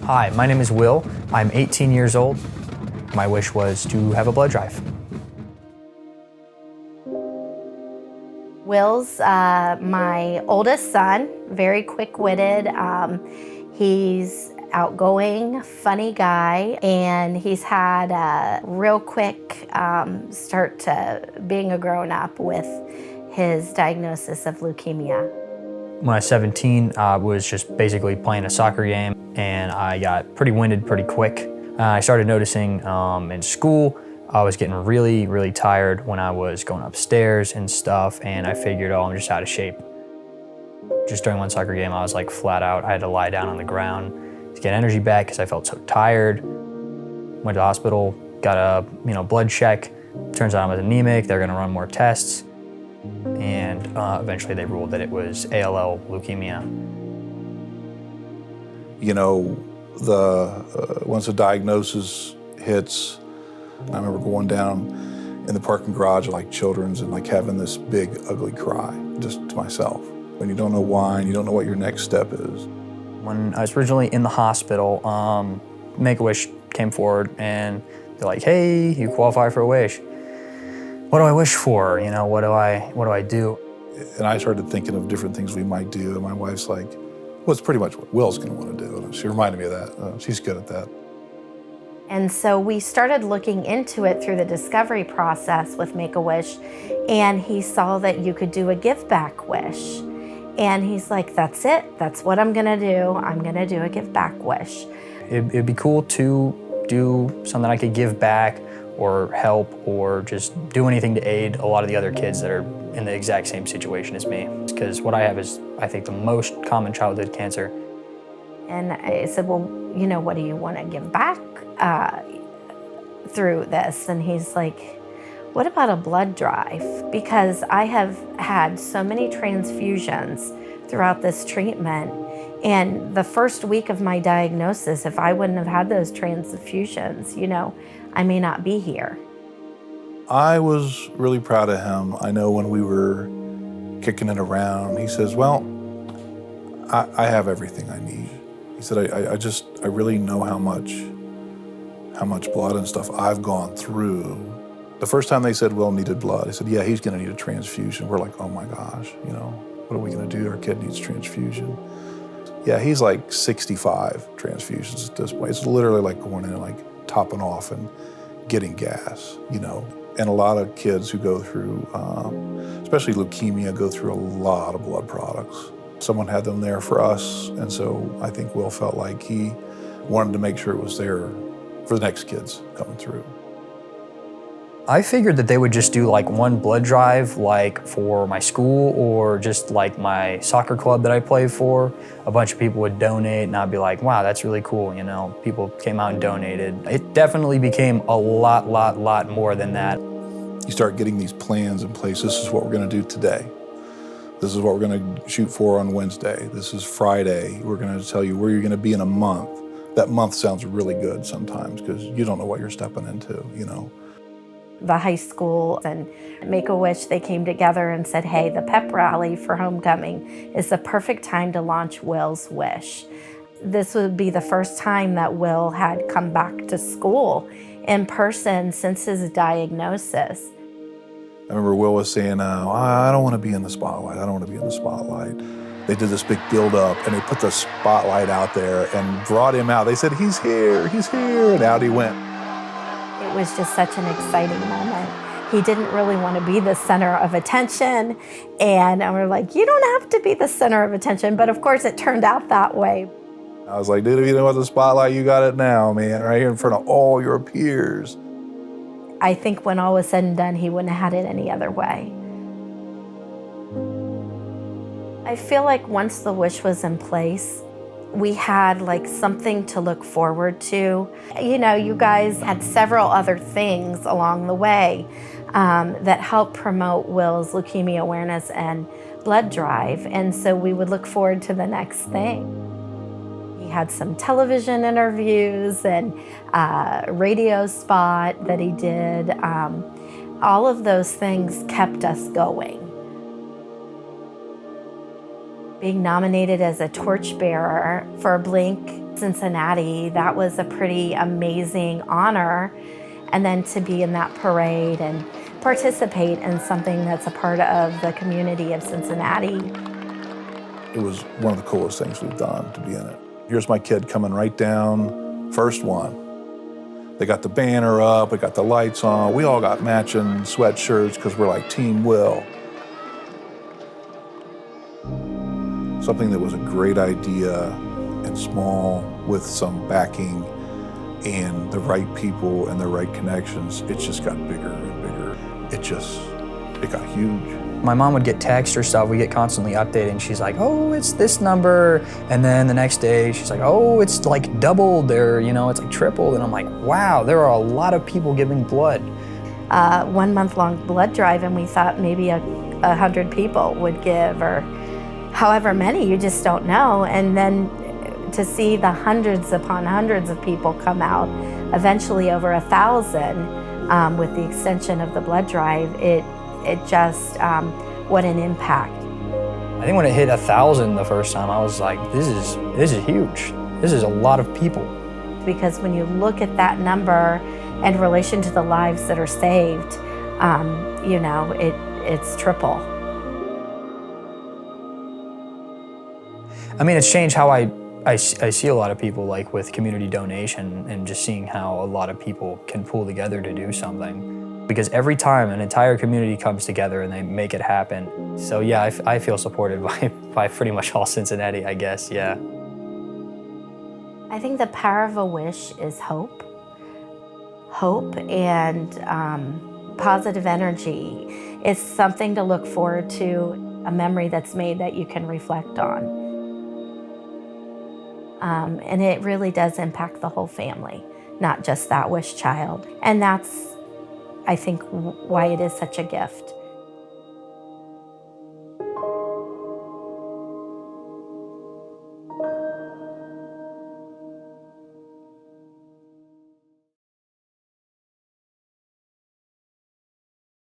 Hi, my name is Will. I'm 18 years old. My wish was to have a blood drive. Will's my oldest son, very quick-witted. He's outgoing, funny guy, and he's had a real quick start to being a grown-up with his diagnosis of leukemia. When I was 17, I was just basically playing a soccer game, and I got pretty winded pretty quick. I started noticing in school, I was getting really tired when I was going upstairs and stuff, and I figured, oh, I'm just out of shape. Just during one soccer game, I was like flat out. I had to lie down on the ground to get energy back because I felt so tired. Went to the hospital, got a blood check. Turns out I was anemic. They're gonna run more tests. And eventually they ruled that it was ALL leukemia. You know, once the diagnosis hits, I remember going down in the parking garage of like Children's and like having this big ugly cry just to myself. When you don't know why and you don't know what your next step is. When I was originally in the hospital, Make-A-Wish came forward and they're like, hey, you qualify for a wish. What do I wish for? You know, what do I do? And I started thinking of different things we might do, and my wife's like, well, it's pretty much what Will's gonna wanna do. And she reminded me of that. She's good at that. And so we started looking into it through the discovery process with Make-A-Wish, and he saw that you could do a give back wish. And he's like, that's it, that's what I'm gonna do. I'm gonna do a give back wish. It'd be cool to do something I could give back or help or just do anything to aid a lot of the other kids that are in the exact same situation as me. Because what I have is, I think, the most common childhood cancer. And I said, well, you know, what do you want to give back through this? And he's like, what about a blood drive? Because I have had so many transfusions throughout this treatment. And the first week of my diagnosis, if I wouldn't have had those transfusions, you know, I may not be here. I was really proud of him. I know when we were kicking it around, he says, well, I have everything I need. He said, I really know how much blood and stuff I've gone through. The first time they said Will needed blood, I said, yeah, he's gonna need a transfusion. We're like, oh my gosh, you know, what are we gonna do? Our kid needs transfusion. Yeah, he's like 65 transfusions at this point. It's literally like going in and like topping off and getting gas, you know. And a lot of kids who go through, especially leukemia, go through a lot of blood products. Someone had them there for us, and so I think Will felt like he wanted to make sure it was there for the next kids coming through. I figured that they would just do like one blood drive like for my school or just like my soccer club that I play for. A bunch of people would donate and I'd be like, wow, that's really cool, you know. People came out and donated. It definitely became a lot more than that. You start getting these plans in place. This is what we're gonna do today. This is what we're gonna shoot for on Wednesday. This is Friday. We're gonna tell you where you're gonna be in a month. That month sounds really good sometimes because you don't know what you're stepping into, you know. The high school and Make-A-Wish, they came together and said, hey, the pep rally for homecoming is the perfect time to launch Will's wish. This would be the first time that Will had come back to school in person since his diagnosis. I remember Will was saying, I don't want to be in the spotlight. I don't want to be in the spotlight. They did this big build-up and they put the spotlight out there and brought him out. They said, he's here, and out he went. It was just such an exciting moment. He didn't really want to be the center of attention. And we're like, you don't have to be the center of attention. But of course, it turned out that way. I was like, dude, if you don't want the spotlight, you got it now, man, right here in front of all your peers. I think when all was said and done, he wouldn't have had it any other way. I feel like once the wish was in place, we had like something to look forward to. You know, you guys had several other things along the way that helped promote Will's leukemia awareness and blood drive. And so we would look forward to the next thing. He had some television interviews and a radio spot that he did. All of those things kept us going. Being nominated as a torchbearer for Blink Cincinnati, that was a pretty amazing honor. And then to be in that parade and participate in something that's a part of the community of Cincinnati. It was one of the coolest things we've done to be in it. Here's my kid coming right down, first one. They got the banner up, we got the lights on, we all got matching sweatshirts because we're like Team Will. Something that was a great idea and small with some backing and the right people and the right connections, it just got bigger and bigger. It got huge. My mom would get texts or stuff, we get constantly updating. She's like, oh, it's this number. And then the next day, she's like, oh, it's like doubled or, it's like tripled. And I'm like, wow, there are a lot of people giving blood. 1 month long blood drive, and we thought maybe 100 people would give, or however many, you just don't know. And then to see the hundreds upon hundreds of people come out, eventually over 1,000 with the extension of the blood drive, it just, what an impact. I think when it hit 1,000 the first time, I was like, this is huge. This is a lot of people. Because when you look at that number in relation to the lives that are saved, it's triple. I mean, it's changed how I see a lot of people, like with community donation, and just seeing how a lot of people can pull together to do something. Because every time an entire community comes together and they make it happen. So yeah, I feel supported by pretty much all Cincinnati, I guess, yeah. I think the power of a wish is hope. Hope and positive energy. It's something to look forward to, a memory that's made that you can reflect on. And it really does impact the whole family, not just that wish child. And that's, I think, why it is such a gift.